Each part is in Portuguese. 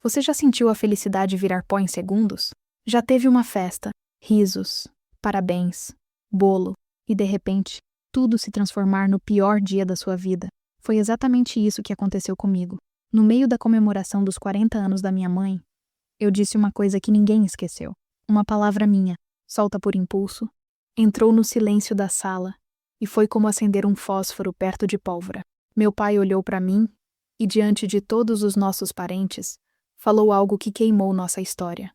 Você já sentiu a felicidade virar pó em segundos? Já teve uma festa, risos, parabéns, bolo, e de repente, tudo se transformar no pior dia da sua vida? Foi exatamente isso que aconteceu comigo. No meio da comemoração dos 40 anos da minha mãe, eu disse uma coisa que ninguém esqueceu. Uma palavra minha, solta por impulso, entrou no silêncio da sala e foi como acender um fósforo perto de pólvora. Meu pai olhou para mim e, diante de todos os nossos parentes, falou algo que queimou nossa história.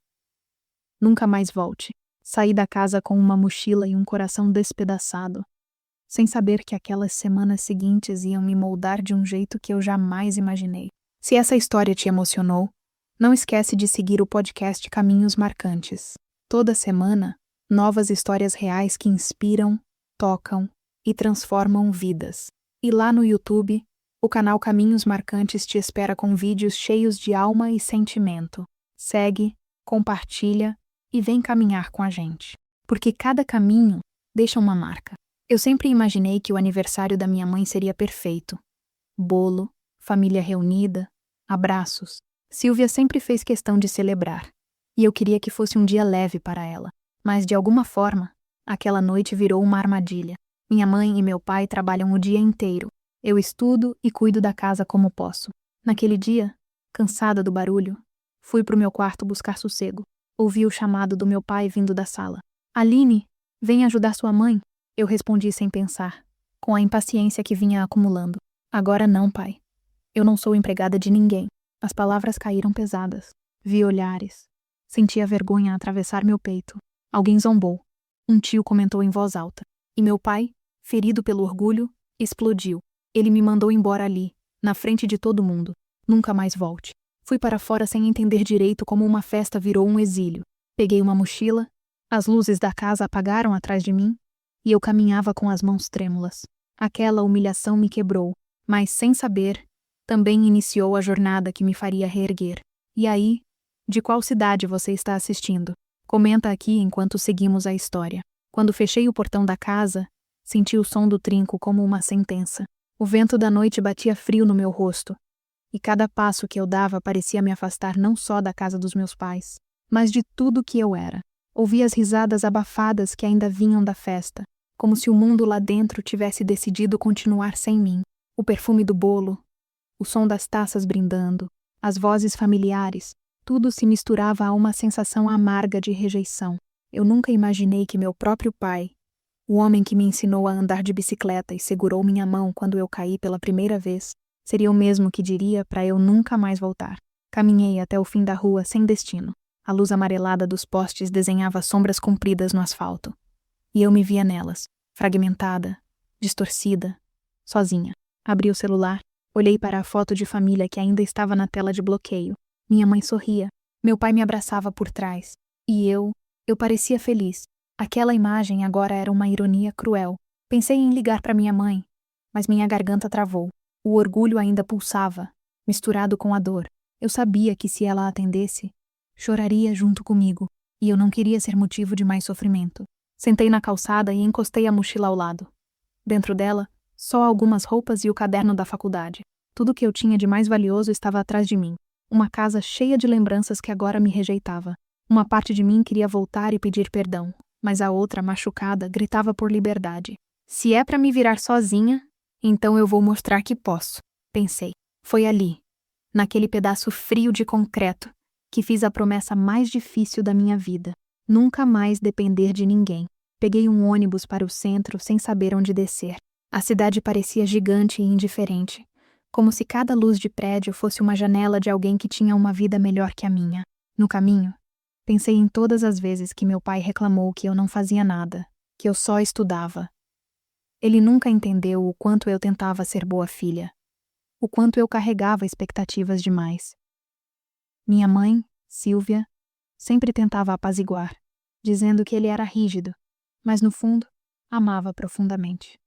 Nunca mais volte. Saí da casa com uma mochila e um coração despedaçado, sem saber que aquelas semanas seguintes iam me moldar de um jeito que eu jamais imaginei. Se essa história te emocionou, não esquece de seguir o podcast Caminhos Marcantes. Toda semana, novas histórias reais que inspiram, tocam e transformam vidas. E lá no YouTube, o canal Caminhos Marcantes te espera com vídeos cheios de alma e sentimento. Segue, compartilha e vem caminhar com a gente. Porque cada caminho deixa uma marca. Eu sempre imaginei que o aniversário da minha mãe seria perfeito. Bolo, família reunida, abraços. Silvia sempre fez questão de celebrar. E eu queria que fosse um dia leve para ela. Mas, de alguma forma, aquela noite virou uma armadilha. Minha mãe e meu pai trabalham o dia inteiro. Eu estudo e cuido da casa como posso. Naquele dia, cansada do barulho, fui pro meu quarto buscar sossego. Ouvi o chamado do meu pai vindo da sala. Aline, vem ajudar sua mãe. Eu respondi sem pensar, com a impaciência que vinha acumulando. Agora não, pai. Eu não sou empregada de ninguém. As palavras caíram pesadas. Vi olhares. Senti a vergonha atravessar meu peito. Alguém zombou. Um tio comentou em voz alta. E meu pai, ferido pelo orgulho, explodiu. Ele me mandou embora ali, na frente de todo mundo. Nunca mais volte. Fui para fora sem entender direito como uma festa virou um exílio. Peguei uma mochila, as luzes da casa apagaram atrás de mim, e eu caminhava com as mãos trêmulas. Aquela humilhação me quebrou, mas sem saber, também iniciou a jornada que me faria reerguer. E aí, de qual cidade você está assistindo? Comenta aqui enquanto seguimos a história. Quando fechei o portão da casa, senti o som do trinco como uma sentença. O vento da noite batia frio no meu rosto, e cada passo que eu dava parecia me afastar não só da casa dos meus pais, mas de tudo que eu era. Ouvi as risadas abafadas que ainda vinham da festa, como se o mundo lá dentro tivesse decidido continuar sem mim. O perfume do bolo, o som das taças brindando, as vozes familiares, tudo se misturava a uma sensação amarga de rejeição. Eu nunca imaginei que meu próprio pai, o homem que me ensinou a andar de bicicleta e segurou minha mão quando eu caí pela primeira vez, seria o mesmo que diria para eu nunca mais voltar. Caminhei até o fim da rua sem destino. A luz amarelada dos postes desenhava sombras compridas no asfalto. E eu me via nelas, fragmentada, distorcida, sozinha. Abri o celular, olhei para a foto de família que ainda estava na tela de bloqueio. Minha mãe sorria, meu pai me abraçava por trás. E eu parecia feliz. Aquela imagem agora era uma ironia cruel. Pensei em ligar para minha mãe, mas minha garganta travou. O orgulho ainda pulsava, misturado com a dor. Eu sabia que se ela atendesse, choraria junto comigo, e eu não queria ser motivo de mais sofrimento. Sentei na calçada e encostei a mochila ao lado. Dentro dela, só algumas roupas e o caderno da faculdade. Tudo que eu tinha de mais valioso estava atrás de mim. Uma casa cheia de lembranças que agora me rejeitava. Uma parte de mim queria voltar e pedir perdão, mas a outra, machucada, gritava por liberdade. Se é para me virar sozinha, então eu vou mostrar que posso, pensei. Foi ali, naquele pedaço frio de concreto, que fiz a promessa mais difícil da minha vida. Nunca mais depender de ninguém. Peguei um ônibus para o centro sem saber onde descer. A cidade parecia gigante e indiferente, como se cada luz de prédio fosse uma janela de alguém que tinha uma vida melhor que a minha. No caminho, pensei em todas as vezes que meu pai reclamou que eu não fazia nada, que eu só estudava. Ele nunca entendeu o quanto eu tentava ser boa filha, o quanto eu carregava expectativas demais. Minha mãe, Silvia, sempre tentava apaziguar, dizendo que ele era rígido, mas no fundo, amava profundamente.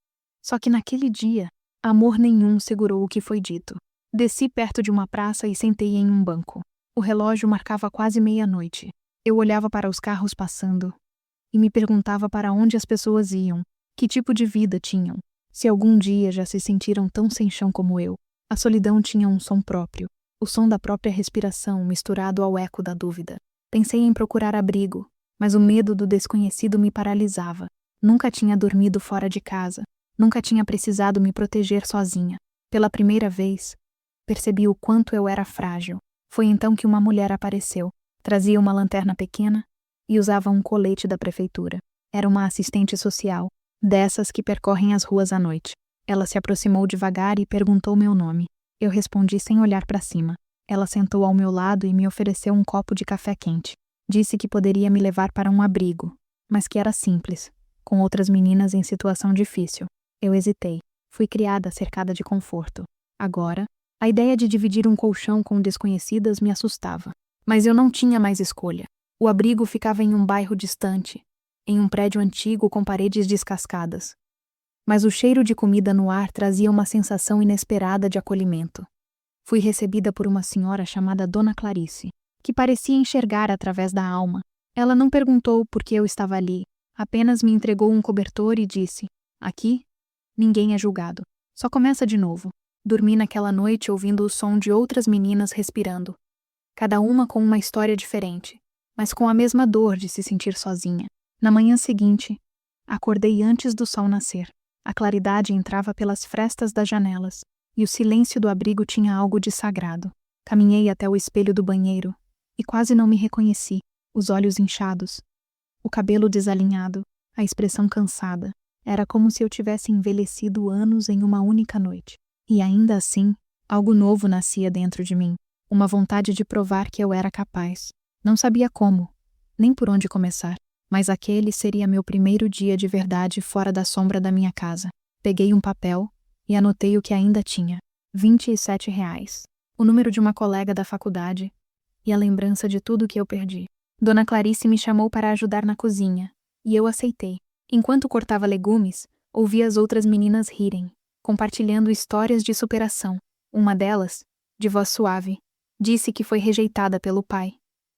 Só que naquele dia, amor nenhum segurou o que foi dito. Desci perto de uma praça e sentei em um banco. O relógio marcava quase meia-noite. Eu olhava para os carros passando e me perguntava para onde as pessoas iam, que tipo de vida tinham, se algum dia já se sentiram tão sem chão como eu. A solidão tinha um som próprio. o som da própria respiração misturado ao eco da dúvida. Pensei em procurar abrigo, mas o medo do desconhecido me paralisava. Nunca tinha dormido fora de casa, nunca tinha precisado me proteger sozinha. Pela primeira vez, percebi o quanto eu era frágil. Foi então que uma mulher apareceu. Trazia uma lanterna pequena e usava um colete da prefeitura. Era uma assistente social, dessas que percorrem as ruas à noite. Ela se aproximou devagar e perguntou meu nome. Eu respondi sem olhar para cima. Ela sentou ao meu lado e me ofereceu um copo de café quente. Disse que poderia me levar para um abrigo, mas que era simples, com outras meninas em situação difícil. Eu hesitei. Fui criada cercada de conforto. Agora, a ideia de dividir um colchão com desconhecidas me assustava. Mas eu não tinha mais escolha. O abrigo ficava em um bairro distante, em um prédio antigo com paredes descascadas. Mas o cheiro de comida no ar trazia uma sensação inesperada de acolhimento. Fui recebida por uma senhora chamada Dona Clarice, que parecia enxergar através da alma. Ela não perguntou por que eu estava ali, apenas me entregou um cobertor e disse: aqui, ninguém é julgado. Só começa de novo. Dormi naquela noite ouvindo o som de outras meninas respirando, cada uma com uma história diferente, mas com a mesma dor de se sentir sozinha. Na manhã seguinte, acordei antes do sol nascer. A claridade entrava pelas frestas das janelas, e o silêncio do abrigo tinha algo de sagrado. Caminhei até o espelho do banheiro, e quase não me reconheci, os olhos inchados, o cabelo desalinhado, a expressão cansada. Era como se eu tivesse envelhecido anos em uma única noite. E ainda assim, algo novo nascia dentro de mim, uma vontade de provar que eu era capaz. Não sabia como, nem por onde começar, mas aquele seria meu primeiro dia de verdade fora da sombra da minha casa. Peguei um papel e anotei o que ainda tinha: R$ 27, o número de uma colega da faculdade e a lembrança de tudo que eu perdi. Dona Clarice me chamou para ajudar na cozinha, e eu aceitei. Enquanto cortava legumes, ouvi as outras meninas rirem, compartilhando histórias de superação. Uma delas, de voz suave, disse que foi rejeitada pelo pai,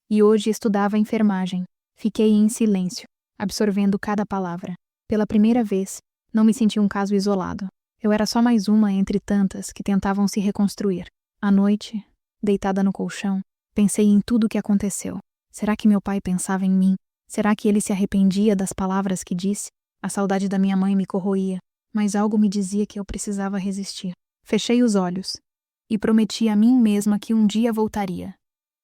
e hoje estudava enfermagem. Fiquei em silêncio, absorvendo cada palavra. Pela primeira vez, não me senti um caso isolado. Eu era só mais uma entre tantas que tentavam se reconstruir. À noite, deitada no colchão, pensei em tudo o que aconteceu. Será que meu pai pensava em mim? Será que ele se arrependia das palavras que disse? A saudade da minha mãe me corroía, mas algo me dizia que eu precisava resistir. Fechei os olhos e prometi a mim mesma que um dia voltaria.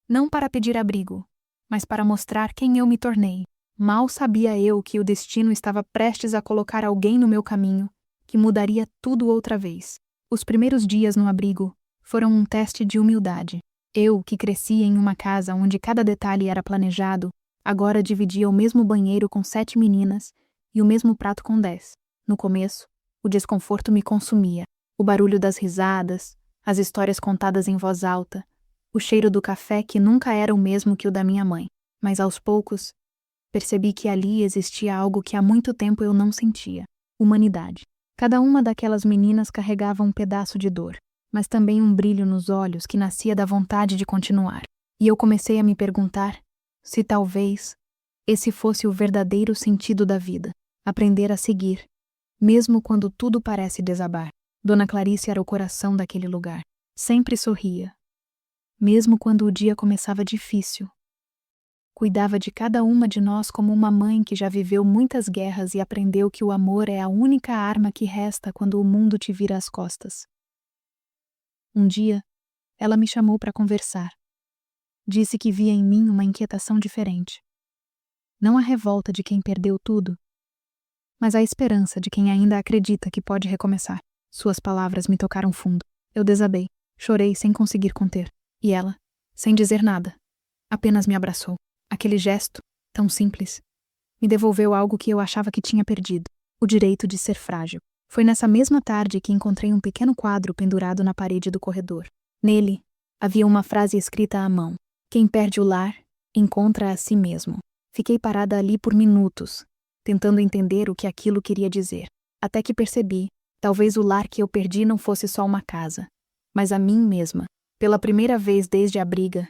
Não para pedir abrigo, mas para mostrar quem eu me tornei. Mal sabia eu que o destino estava prestes a colocar alguém no meu caminho, que mudaria tudo outra vez. Os primeiros dias no abrigo foram um teste de humildade. Eu, que crescia em uma casa onde cada detalhe era planejado, agora dividia o mesmo banheiro com 7 meninas e o mesmo prato com 10. No começo, o desconforto me consumia. O barulho das risadas, as histórias contadas em voz alta, o cheiro do café que nunca era o mesmo que o da minha mãe. Mas aos poucos, percebi que ali existia algo que há muito tempo eu não sentia: humanidade. Cada uma daquelas meninas carregava um pedaço de dor, mas também um brilho nos olhos que nascia da vontade de continuar. E eu comecei a me perguntar se talvez esse fosse o verdadeiro sentido da vida: aprender a seguir, mesmo quando tudo parece desabar. Dona Clarice era o coração daquele lugar. Sempre sorria, mesmo quando o dia começava difícil. Cuidava de cada uma de nós como uma mãe que já viveu muitas guerras e aprendeu que o amor é a única arma que resta quando o mundo te vira as costas. Um dia, ela me chamou para conversar. Disse que via em mim uma inquietação diferente. Não a revolta de quem perdeu tudo, mas a esperança de quem ainda acredita que pode recomeçar. Suas palavras me tocaram fundo. Eu desabei, chorei sem conseguir conter. E ela, sem dizer nada, apenas me abraçou. Aquele gesto, tão simples, me devolveu algo que eu achava que tinha perdido: o direito de ser frágil. Foi nessa mesma tarde que encontrei um pequeno quadro pendurado na parede do corredor. Nele, havia uma frase escrita à mão: quem perde o lar, encontra a si mesmo. Fiquei parada ali por minutos, tentando entender o que aquilo queria dizer, até que percebi: talvez o lar que eu perdi não fosse só uma casa, mas a mim mesma. Pela primeira vez desde a briga,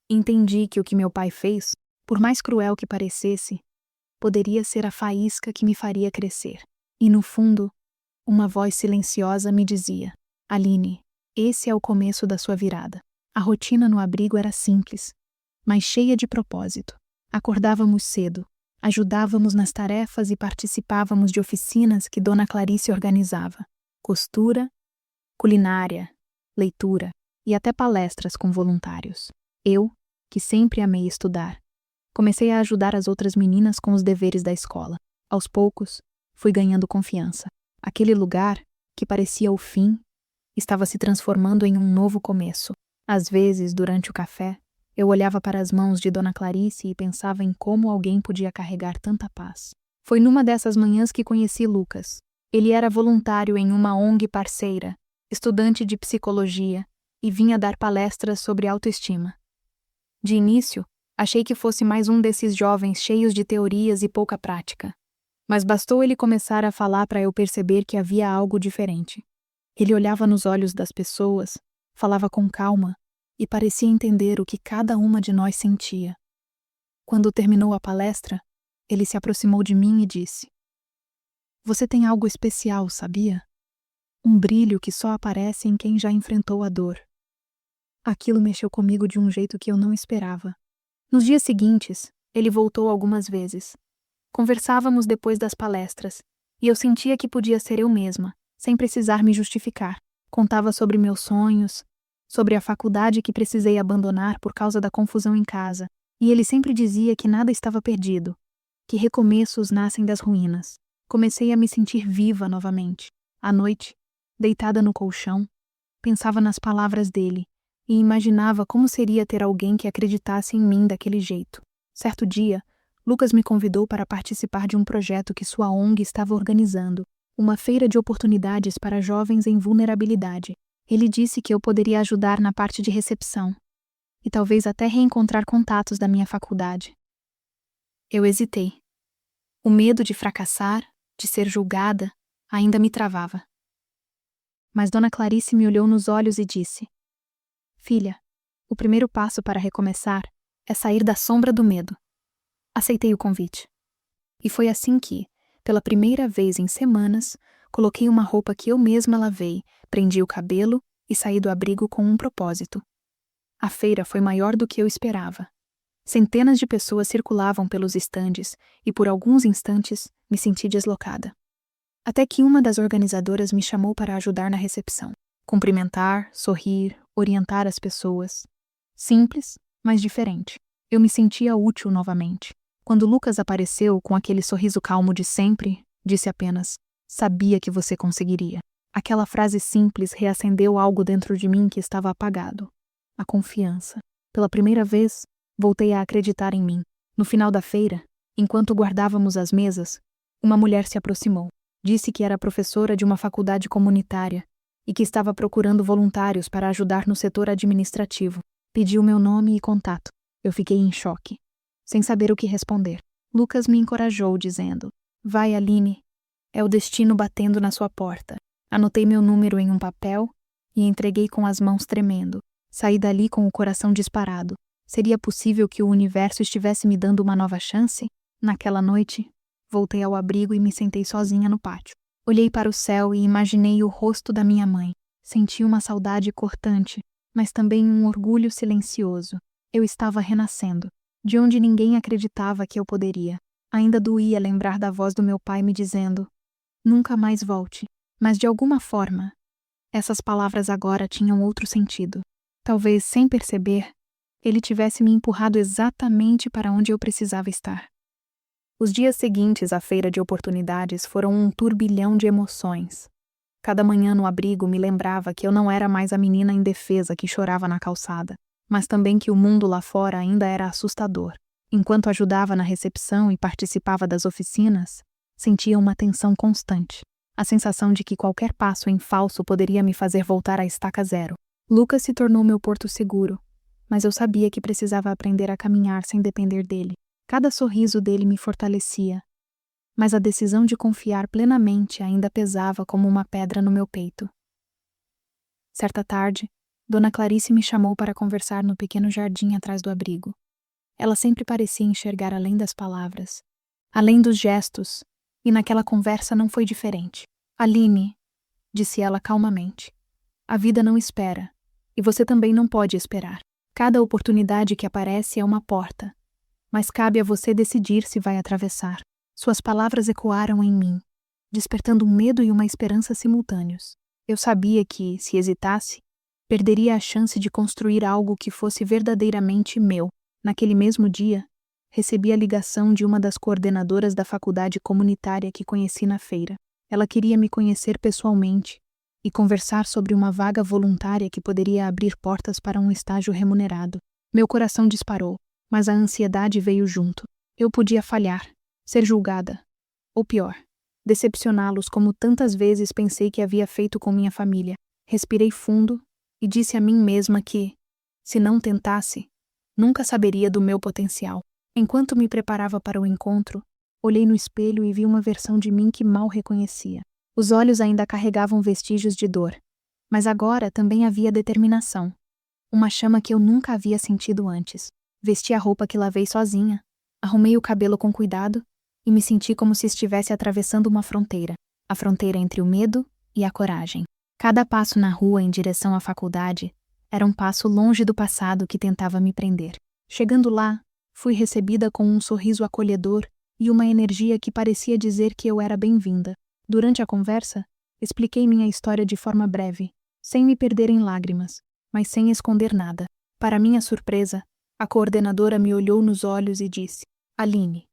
entendi que o que meu pai fez, por mais cruel que parecesse, poderia ser a faísca que me faria crescer. E no fundo, uma voz silenciosa me dizia: Aline, esse é o começo da sua virada. A rotina no abrigo era simples, mas cheia de propósito. Acordávamos cedo, ajudávamos nas tarefas e participávamos de oficinas que Dona Clarice organizava. Costura, culinária, leitura e até palestras com voluntários. Eu, que sempre amei estudar, comecei a ajudar as outras meninas com os deveres da escola. Aos poucos, fui ganhando confiança. Aquele lugar, que parecia o fim, estava se transformando em um novo começo. Às vezes, durante o café, eu olhava para as mãos de Dona Clarice e pensava em como alguém podia carregar tanta paz. Foi numa dessas manhãs que conheci Lucas. Ele era voluntário em uma ONG parceira, estudante de psicologia, e vinha dar palestras sobre autoestima. De início, achei que fosse mais um desses jovens cheios de teorias e pouca prática. Mas bastou ele começar a falar para eu perceber que havia algo diferente. Ele olhava nos olhos das pessoas, falava com calma e parecia entender o que cada uma de nós sentia. Quando terminou a palestra, ele se aproximou de mim e disse: "Você tem algo especial, sabia? Um brilho que só aparece em quem já enfrentou a dor." Aquilo mexeu comigo de um jeito que eu não esperava. Nos dias seguintes, ele voltou algumas vezes. Conversávamos depois das palestras, e eu sentia que podia ser eu mesma, sem precisar me justificar. Contava sobre meus sonhos, sobre a faculdade que precisei abandonar por causa da confusão em casa, e ele sempre dizia que nada estava perdido, que recomeços nascem das ruínas. Comecei a me sentir viva novamente. À noite, deitada no colchão, pensava nas palavras dele e imaginava como seria ter alguém que acreditasse em mim daquele jeito. Certo dia, Lucas me convidou para participar de um projeto que sua ONG estava organizando, uma feira de oportunidades para jovens em vulnerabilidade. Ele disse que eu poderia ajudar na parte de recepção e talvez até reencontrar contatos da minha faculdade. Eu hesitei. O medo de fracassar, de ser julgada, ainda me travava. Mas Dona Clarice me olhou nos olhos e disse: "Filha, o primeiro passo para recomeçar é sair da sombra do medo." Aceitei o convite. E foi assim que, pela primeira vez em semanas, coloquei uma roupa que eu mesma lavei, prendi o cabelo e saí do abrigo com um propósito. A feira foi maior do que eu esperava. Centenas de pessoas circulavam pelos estandes e por alguns instantes me senti deslocada. Até que uma das organizadoras me chamou para ajudar na recepção. Cumprimentar, sorrir, orientar as pessoas. Simples, mas diferente. Eu me sentia útil novamente. Quando Lucas apareceu com aquele sorriso calmo de sempre, disse apenas: "Sabia que você conseguiria." Aquela frase simples reacendeu algo dentro de mim que estava apagado. A confiança. Pela primeira vez, voltei a acreditar em mim. No final da feira, enquanto guardávamos as mesas, uma mulher se aproximou. Disse que era professora de uma faculdade comunitária e que estava procurando voluntários para ajudar no setor administrativo. Pediu meu nome e contato. Eu fiquei em choque, sem saber o que responder. Lucas me encorajou, dizendo: "Vai, Aline, é o destino batendo na sua porta." Anotei meu número em um papel e entreguei com as mãos tremendo. Saí dali com o coração disparado. Seria possível que o universo estivesse me dando uma nova chance? Naquela noite, voltei ao abrigo e me sentei sozinha no pátio. Olhei para o céu e imaginei o rosto da minha mãe. Senti uma saudade cortante, mas também um orgulho silencioso. Eu estava renascendo, de onde ninguém acreditava que eu poderia. Ainda doía lembrar da voz do meu pai me dizendo: "Nunca mais volte." Mas de alguma forma, essas palavras agora tinham outro sentido. Talvez sem perceber, ele tivesse me empurrado exatamente para onde eu precisava estar. Os dias seguintes à feira de oportunidades foram um turbilhão de emoções. Cada manhã no abrigo me lembrava que eu não era mais a menina indefesa que chorava na calçada, mas também que o mundo lá fora ainda era assustador. Enquanto ajudava na recepção e participava das oficinas, sentia uma tensão constante, a sensação de que qualquer passo em falso poderia me fazer voltar à estaca zero. Lucas se tornou meu porto seguro, mas eu sabia que precisava aprender a caminhar sem depender dele. Cada sorriso dele me fortalecia, mas a decisão de confiar plenamente ainda pesava como uma pedra no meu peito. Certa tarde, Dona Clarice me chamou para conversar no pequeno jardim atrás do abrigo. Ela sempre parecia enxergar além das palavras, além dos gestos, e naquela conversa não foi diferente. "Aline", disse ela calmamente, "a vida não espera, E você também não pode esperar. Cada oportunidade que aparece é uma porta, mas cabe a você decidir se vai atravessar. Suas palavras ecoaram em mim, despertando um medo e uma esperança simultâneos. Eu sabia que, se hesitasse, perderia a chance de construir algo que fosse verdadeiramente meu. Naquele mesmo dia, recebi a ligação de uma das coordenadoras da faculdade comunitária que conheci na feira. Ela queria me conhecer pessoalmente e conversar sobre uma vaga voluntária que poderia abrir portas para um estágio remunerado. Meu coração disparou, mas a ansiedade veio junto. Eu podia falhar, ser julgada, ou pior, decepcioná-los como tantas vezes pensei que havia feito com minha família. Respirei fundo e disse a mim mesma que, se não tentasse, nunca saberia do meu potencial. Enquanto me preparava para o encontro, olhei no espelho e vi uma versão de mim que mal reconhecia. Os olhos ainda carregavam vestígios de dor, mas agora também havia determinação. Uma chama que eu nunca havia sentido antes. Vesti a roupa que lavei sozinha, arrumei o cabelo com cuidado e me senti como se estivesse atravessando uma fronteira. A fronteira entre o medo e a coragem. Cada passo na rua em direção à faculdade era um passo longe do passado que tentava me prender. Chegando lá, fui recebida com um sorriso acolhedor e uma energia que parecia dizer que eu era bem-vinda. Durante a conversa, expliquei minha história de forma breve, sem me perder em lágrimas, mas sem esconder nada. Para minha surpresa, a coordenadora me olhou nos olhos e disse: Aline,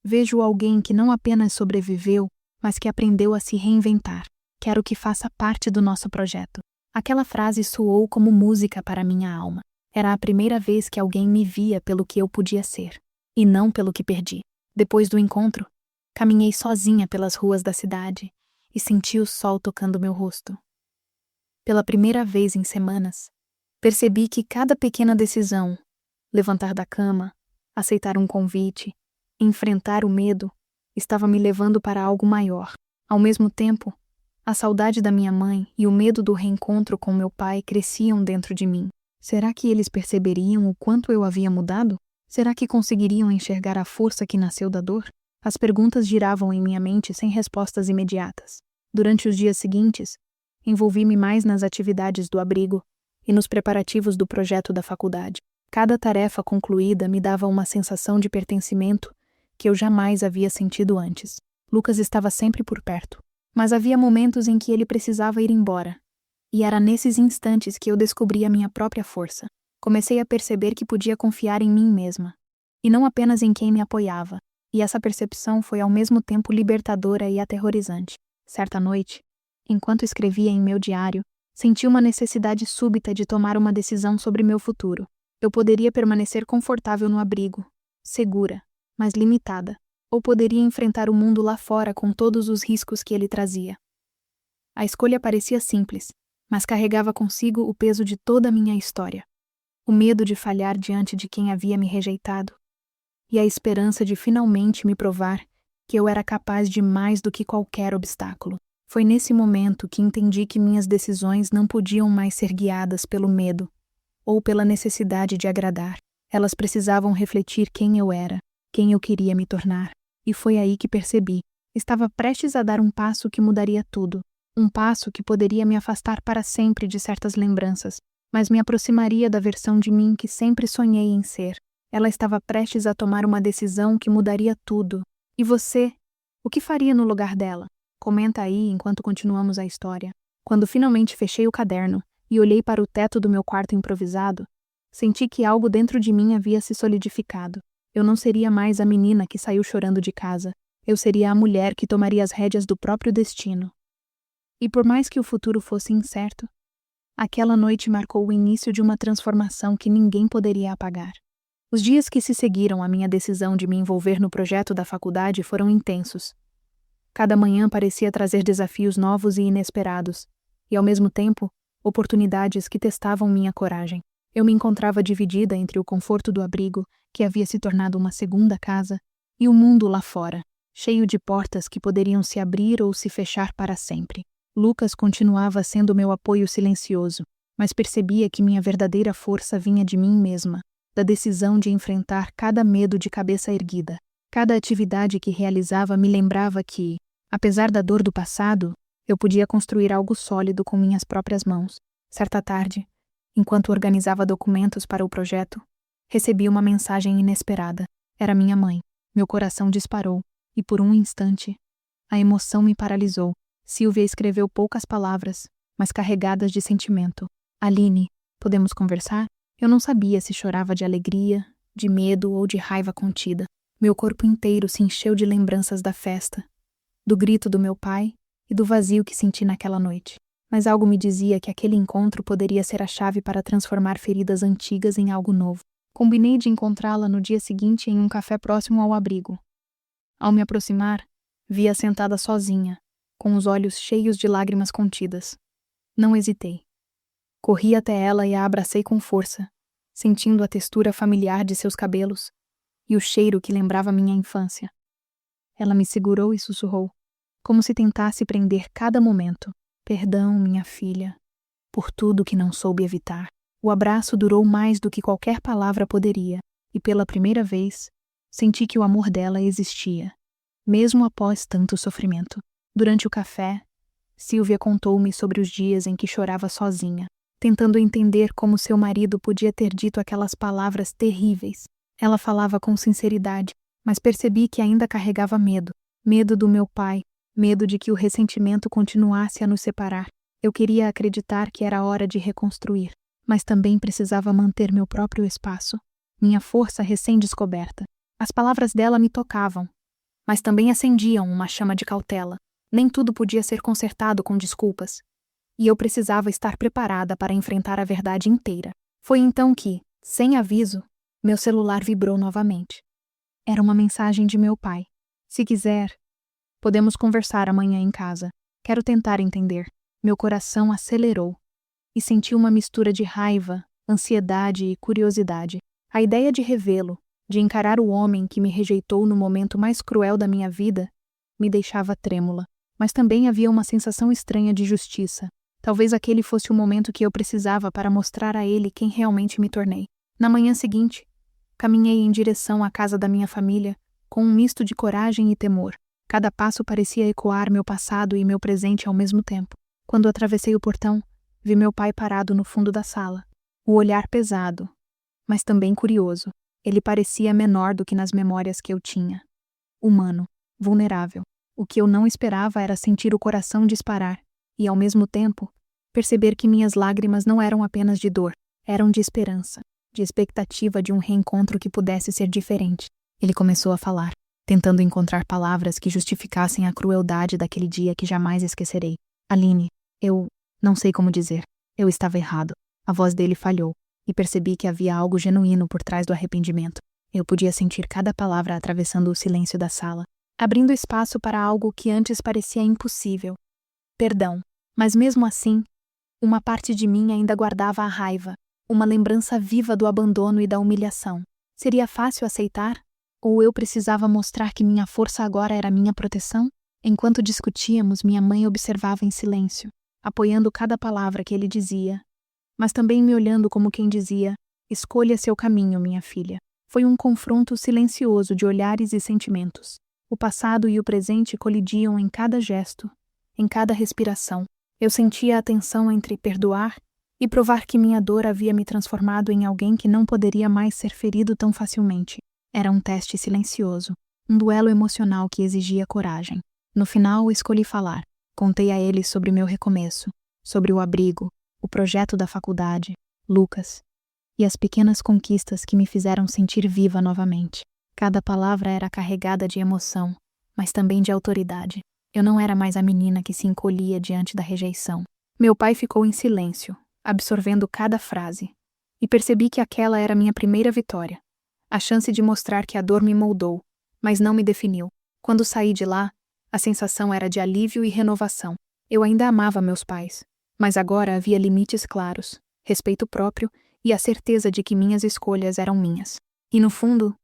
vejo alguém que não apenas sobreviveu, mas que aprendeu a se reinventar. Quero que faça parte do nosso projeto. Aquela frase soou como música para minha alma. Era a primeira vez que alguém me via pelo que eu podia ser, e não pelo que perdi. Depois do encontro, caminhei sozinha pelas ruas da cidade e senti o sol tocando meu rosto. Pela primeira vez em semanas, percebi que cada pequena decisão, levantar da cama, aceitar um convite, enfrentar o medo, estava me levando para algo maior. Ao mesmo tempo, a saudade da minha mãe e o medo do reencontro com meu pai cresciam dentro de mim. Será que eles perceberiam o quanto eu havia mudado? Será que conseguiriam enxergar a força que nasceu da dor? As perguntas giravam em minha mente sem respostas imediatas. Durante os dias seguintes, envolvi-me mais nas atividades do abrigo e nos preparativos do projeto da faculdade. Cada tarefa concluída me dava uma sensação de pertencimento que eu jamais havia sentido antes. Lucas estava sempre por perto, mas havia momentos em que ele precisava ir embora. E era nesses instantes que eu descobri a minha própria força. Comecei a perceber que podia confiar em mim mesma, e não apenas em quem me apoiava. E essa percepção foi ao mesmo tempo libertadora e aterrorizante. Certa noite, enquanto escrevia em meu diário, senti uma necessidade súbita de tomar uma decisão sobre meu futuro. Eu poderia permanecer confortável no abrigo, segura, mas limitada, ou poderia enfrentar o mundo lá fora com todos os riscos que ele trazia. A escolha parecia simples, mas carregava consigo o peso de toda a minha história. O medo de falhar diante de quem havia me rejeitado, e a esperança de finalmente me provar que eu era capaz de mais do que qualquer obstáculo. Foi nesse momento que entendi que minhas decisões não podiam mais ser guiadas pelo medo ou pela necessidade de agradar. Elas precisavam refletir quem eu era, quem eu queria me tornar. E foi aí que percebi. Estava prestes a dar um passo que mudaria tudo. Um passo que poderia me afastar para sempre de certas lembranças, mas me aproximaria da versão de mim que sempre sonhei em ser. Ela estava prestes a tomar uma decisão que mudaria tudo. E você? O que faria no lugar dela? Comenta aí enquanto continuamos a história. Quando finalmente fechei o caderno e olhei para o teto do meu quarto improvisado, senti que algo dentro de mim havia se solidificado. Eu não seria mais a menina que saiu chorando de casa. Eu seria a mulher que tomaria as rédeas do próprio destino. E por mais que o futuro fosse incerto, aquela noite marcou o início de uma transformação que ninguém poderia apagar. Os dias que se seguiram à minha decisão de me envolver no projeto da faculdade foram intensos. Cada manhã parecia trazer desafios novos e inesperados, e ao mesmo tempo, oportunidades que testavam minha coragem. Eu me encontrava dividida entre o conforto do abrigo, que havia se tornado uma segunda casa, e o mundo lá fora, cheio de portas que poderiam se abrir ou se fechar para sempre. Lucas continuava sendo meu apoio silencioso, mas percebia que minha verdadeira força vinha de mim mesma, da decisão de enfrentar cada medo de cabeça erguida. Cada atividade que realizava me lembrava que, apesar da dor do passado, eu podia construir algo sólido com minhas próprias mãos. Certa tarde, Enquanto organizava documentos para o projeto, recebi uma mensagem inesperada. Era minha mãe. Meu coração disparou, e por um instante, a emoção me paralisou. Silvia escreveu poucas palavras, mas carregadas de sentimento. Aline, podemos conversar? Eu não sabia se chorava de alegria, de medo ou de raiva contida. Meu corpo inteiro se encheu de lembranças da festa, do grito do meu pai e do vazio que senti naquela noite. Mas algo me dizia que aquele encontro poderia ser a chave para transformar feridas antigas em algo novo. Combinei de encontrá-la no dia seguinte em um café próximo ao abrigo. Ao me aproximar, vi-a sentada sozinha, com os olhos cheios de lágrimas contidas. Não hesitei. Corri até ela e a abracei com força, sentindo a textura familiar de seus cabelos e o cheiro que lembrava minha infância. Ela me segurou e sussurrou, como se tentasse prender cada momento. Perdão, minha filha, por tudo que não soube evitar. O abraço durou mais do que qualquer palavra poderia, e pela primeira vez, senti que o amor dela existia, mesmo após tanto sofrimento. Durante o café, Silvia contou-me sobre os dias em que chorava sozinha, tentando entender como seu marido podia ter dito aquelas palavras terríveis. Ela falava com sinceridade, mas percebi que ainda carregava medo. Medo do meu pai, medo de que o ressentimento continuasse a nos separar. Eu queria acreditar que era hora de reconstruir, mas também precisava manter meu próprio espaço, minha força recém-descoberta. As palavras dela me tocavam, mas também acendiam uma chama de cautela. Nem tudo podia ser consertado com desculpas, e eu precisava estar preparada para enfrentar a verdade inteira. Foi então que, sem aviso, meu celular vibrou novamente. Era uma mensagem de meu pai. Se quiser, podemos conversar amanhã em casa. Quero tentar entender. Meu coração acelerou e senti uma mistura de raiva, ansiedade e curiosidade. A ideia de revê-lo, de encarar o homem que me rejeitou no momento mais cruel da minha vida, me deixava trêmula. Mas também havia uma sensação estranha de justiça. Talvez aquele fosse o momento que eu precisava para mostrar a ele quem realmente me tornei. Na manhã seguinte, caminhei em direção à casa da minha família, com um misto de coragem e temor. Cada passo parecia ecoar meu passado e meu presente ao mesmo tempo. Quando atravessei o portão, vi meu pai parado no fundo da sala. O olhar pesado, mas também curioso. Ele parecia menor do que nas memórias que eu tinha. Humano, vulnerável. O que eu não esperava era sentir o coração disparar e, ao mesmo tempo, perceber que minhas lágrimas não eram apenas de dor, eram de esperança, de expectativa de um reencontro que pudesse ser diferente. Ele começou a falar, tentando encontrar palavras que justificassem a crueldade daquele dia que jamais esquecerei. Aline, eu não sei como dizer. Eu estava errado. A voz dele falhou, e percebi que havia algo genuíno por trás do arrependimento. Eu podia sentir cada palavra atravessando o silêncio da sala, abrindo espaço para algo que antes parecia impossível. Perdão, mas mesmo assim, uma parte de mim ainda guardava a raiva, uma lembrança viva do abandono e da humilhação. Seria fácil aceitar? Ou eu precisava mostrar que minha força agora era minha proteção? Enquanto discutíamos, minha mãe observava em silêncio, apoiando cada palavra que ele dizia, mas também me olhando como quem dizia: escolha seu caminho, minha filha. Foi um confronto silencioso de olhares e sentimentos. O passado e o presente colidiam em cada gesto, em cada respiração. Eu sentia a tensão entre perdoar e provar que minha dor havia me transformado em alguém que não poderia mais ser ferido tão facilmente. Era um teste silencioso, um duelo emocional que exigia coragem. No final, escolhi falar. Contei a ele sobre meu recomeço, sobre o abrigo, o projeto da faculdade, Lucas, e as pequenas conquistas que me fizeram sentir viva novamente. Cada palavra era carregada de emoção, mas também de autoridade. Eu não era mais a menina que se encolhia diante da rejeição. Meu pai ficou em silêncio, absorvendo cada frase, e percebi que aquela era minha primeira vitória. A chance de mostrar que a dor me moldou, mas não me definiu. Quando saí de lá, a sensação era de alívio e renovação. Eu ainda amava meus pais, mas agora havia limites claros, respeito próprio e a certeza de que minhas escolhas eram minhas. E no fundo,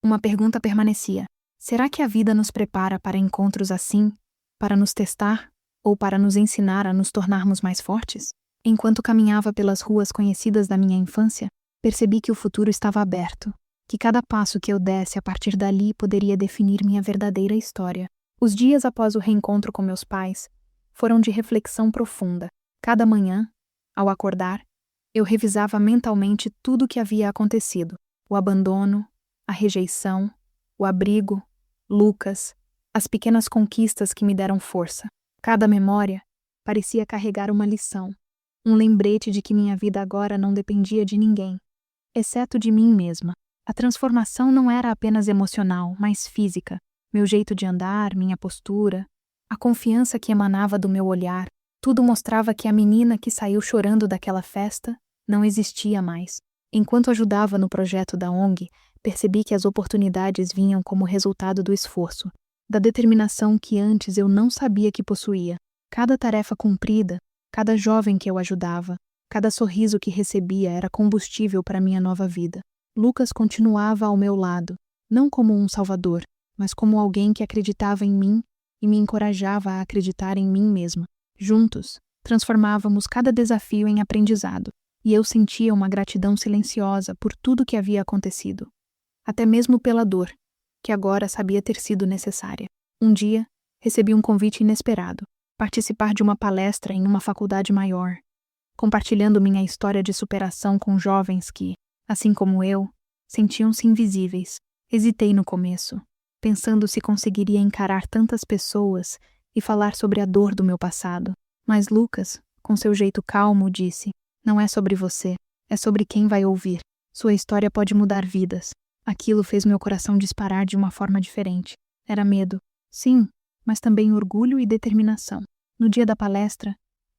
uma pergunta permanecia: será que a vida nos prepara para encontros assim, para nos testar ou para nos ensinar a nos tornarmos mais fortes? Enquanto caminhava pelas ruas conhecidas da minha infância, percebi que o futuro estava aberto, que cada passo que eu desse a partir dali poderia definir minha verdadeira história. Os dias após o reencontro com meus pais foram de reflexão profunda. Cada manhã, ao acordar, Eu revisava mentalmente tudo o que havia acontecido: o abandono, a rejeição, o abrigo, Lucas, as pequenas conquistas que me deram força. Cada memória parecia carregar uma lição, um lembrete de que minha vida agora não dependia de ninguém, exceto de mim mesma. A transformação não era apenas emocional, mas física. Meu jeito de andar, minha postura, a confiança que emanava do meu olhar, tudo mostrava que a menina que saiu chorando daquela festa não existia mais. Enquanto ajudava no projeto da ONG, percebi que as oportunidades vinham como resultado do esforço, da determinação que antes eu não sabia que possuía. Cada tarefa cumprida, cada jovem que eu ajudava, cada sorriso que recebia era combustível para minha nova vida. Lucas continuava ao meu lado, não como um salvador, mas como alguém que acreditava em mim e me encorajava a acreditar em mim mesma. Juntos, transformávamos cada desafio em aprendizado, e eu sentia uma gratidão silenciosa por tudo que havia acontecido, até mesmo pela dor, que agora sabia ter sido necessária. Um dia, recebi um convite inesperado: participar de uma palestra em uma faculdade maior, compartilhando minha história de superação com jovens que, assim como eu, sentiam-se invisíveis. Hesitei no começo, pensando se conseguiria encarar tantas pessoas e falar sobre a dor do meu passado. Mas Lucas, com seu jeito calmo, disse: "Não é sobre você, é sobre quem vai ouvir. Sua história pode mudar vidas." Aquilo fez meu coração disparar de uma forma diferente. Era medo, sim, mas também orgulho e determinação. No dia da palestra,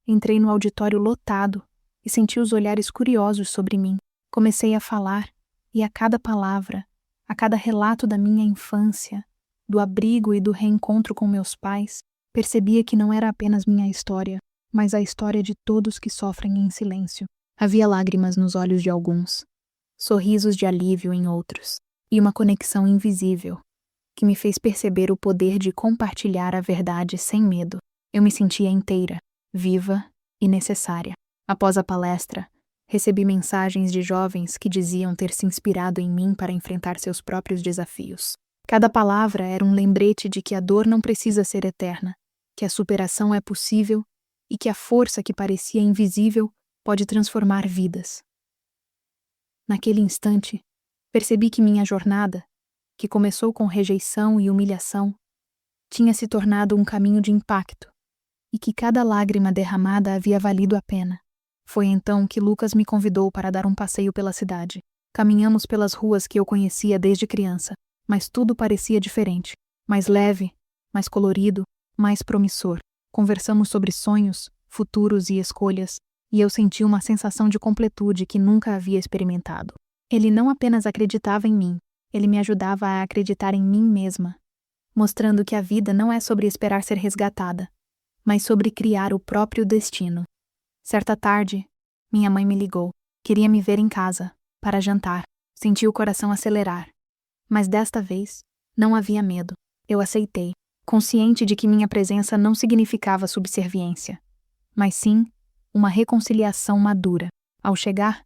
entrei no auditório lotado e senti os olhares curiosos sobre mim. Comecei a falar, e a cada palavra, a cada relato da minha infância, do abrigo e do reencontro com meus pais, percebia que não era apenas minha história, mas a história de todos que sofrem em silêncio. Havia lágrimas nos olhos de alguns, sorrisos de alívio em outros, e uma conexão invisível, que me fez perceber o poder de compartilhar a verdade sem medo. Eu me sentia inteira, viva e necessária. Após a palestra, recebi mensagens de jovens que diziam ter se inspirado em mim para enfrentar seus próprios desafios. Cada palavra era um lembrete de que a dor não precisa ser eterna, que a superação é possível e que a força que parecia invisível pode transformar vidas. Naquele instante, percebi que minha jornada, que começou com rejeição e humilhação, tinha se tornado um caminho de impacto, e que cada lágrima derramada havia valido a pena. Foi então que Lucas me convidou para dar um passeio pela cidade. Caminhamos pelas ruas que eu conhecia desde criança, mas tudo parecia diferente, mais leve, mais colorido, mais promissor. Conversamos sobre sonhos, futuros e escolhas, e eu senti uma sensação de completude que nunca havia experimentado. Ele não apenas acreditava em mim, ele me ajudava a acreditar em mim mesma, mostrando que a vida não é sobre esperar ser resgatada, mas sobre criar o próprio destino. Certa tarde, minha mãe me ligou. Queria me ver em casa, para jantar. Senti o coração acelerar. Mas desta vez, não havia medo. Eu aceitei, consciente de que minha presença não significava subserviência, mas sim uma reconciliação madura. Ao chegar,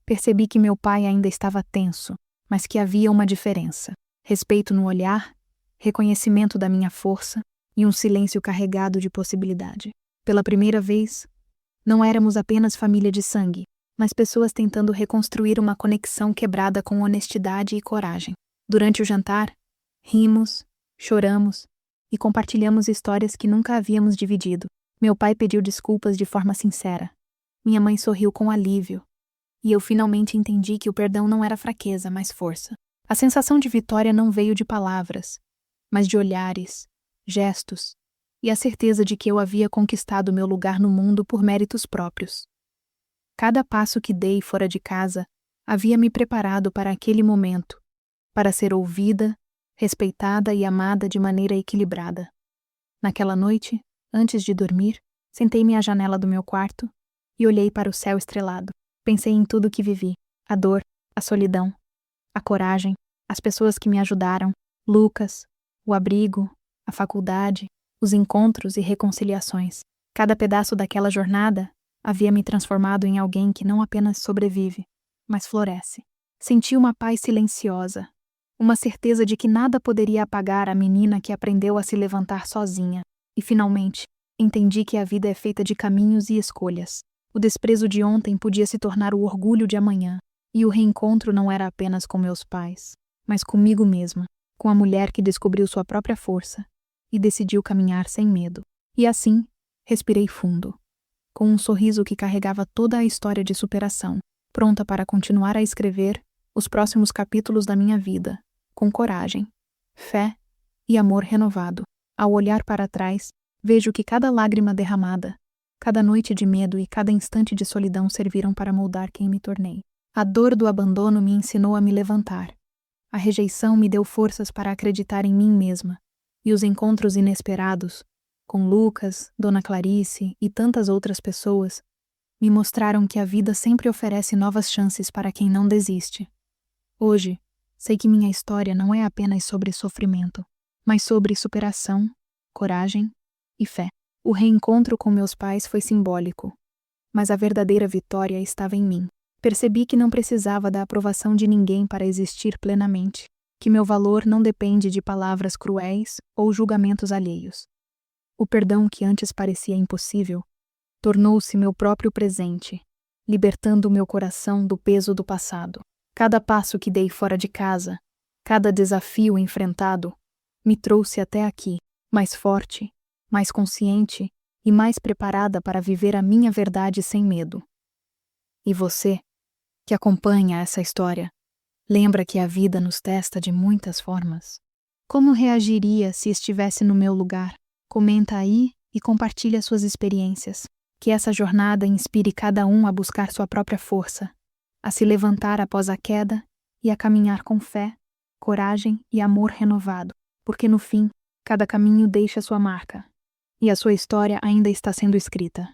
percebi que meu pai ainda estava tenso, mas que havia uma diferença: respeito no olhar, reconhecimento da minha força e um silêncio carregado de possibilidade. Pela primeira vez, não éramos apenas família de sangue, mas pessoas tentando reconstruir uma conexão quebrada com honestidade e coragem. Durante o jantar, rimos, choramos e compartilhamos histórias que nunca havíamos dividido. Meu pai pediu desculpas de forma sincera. Minha mãe sorriu com alívio. E eu finalmente entendi que o perdão não era fraqueza, mas força. A sensação de vitória não veio de palavras, mas de olhares, gestos, e a certeza de que eu havia conquistado meu lugar no mundo por méritos próprios. Cada passo que dei fora de casa havia me preparado para aquele momento, para ser ouvida, respeitada e amada de maneira equilibrada. Naquela noite, antes de dormir, sentei-me à janela do meu quarto e olhei para o céu estrelado. Pensei em tudo que vivi: a dor, a solidão, a coragem, as pessoas que me ajudaram, Lucas, o abrigo, a faculdade, os encontros e reconciliações. Cada pedaço daquela jornada havia me transformado em alguém que não apenas sobrevive, mas floresce. Senti uma paz silenciosa, uma certeza de que nada poderia apagar a menina que aprendeu a se levantar sozinha. E finalmente, entendi que a vida é feita de caminhos e escolhas. O desprezo de ontem podia se tornar o orgulho de amanhã, e o reencontro não era apenas com meus pais, mas comigo mesma, com a mulher que descobriu sua própria força e decidiu caminhar sem medo. E assim, respirei fundo, com um sorriso que carregava toda a história de superação, pronta para continuar a escrever os próximos capítulos da minha vida, com coragem, fé e amor renovado. Ao olhar para trás, vejo que cada lágrima derramada, cada noite de medo e cada instante de solidão serviram para moldar quem me tornei. A dor do abandono me ensinou a me levantar. A rejeição me deu forças para acreditar em mim mesma. E os encontros inesperados, com Lucas, Dona Clarice e tantas outras pessoas, me mostraram que a vida sempre oferece novas chances para quem não desiste. Hoje, sei que minha história não é apenas sobre sofrimento, mas sobre superação, coragem e fé. O reencontro com meus pais foi simbólico, mas a verdadeira vitória estava em mim. Percebi que não precisava da aprovação de ninguém para existir plenamente, que meu valor não depende de palavras cruéis ou julgamentos alheios. O perdão que antes parecia impossível tornou-se meu próprio presente, libertando meu coração do peso do passado. Cada passo que dei fora de casa, cada desafio enfrentado, me trouxe até aqui, mais forte, mais consciente e mais preparada para viver a minha verdade sem medo. E você, que acompanha essa história, lembra que a vida nos testa de muitas formas? Como reagiria se estivesse no meu lugar? Comenta aí e compartilha suas experiências. Que essa jornada inspire cada um a buscar sua própria força, a se levantar após a queda e a caminhar com fé, coragem e amor renovado, porque no fim, cada caminho deixa sua marca, e a sua história ainda está sendo escrita.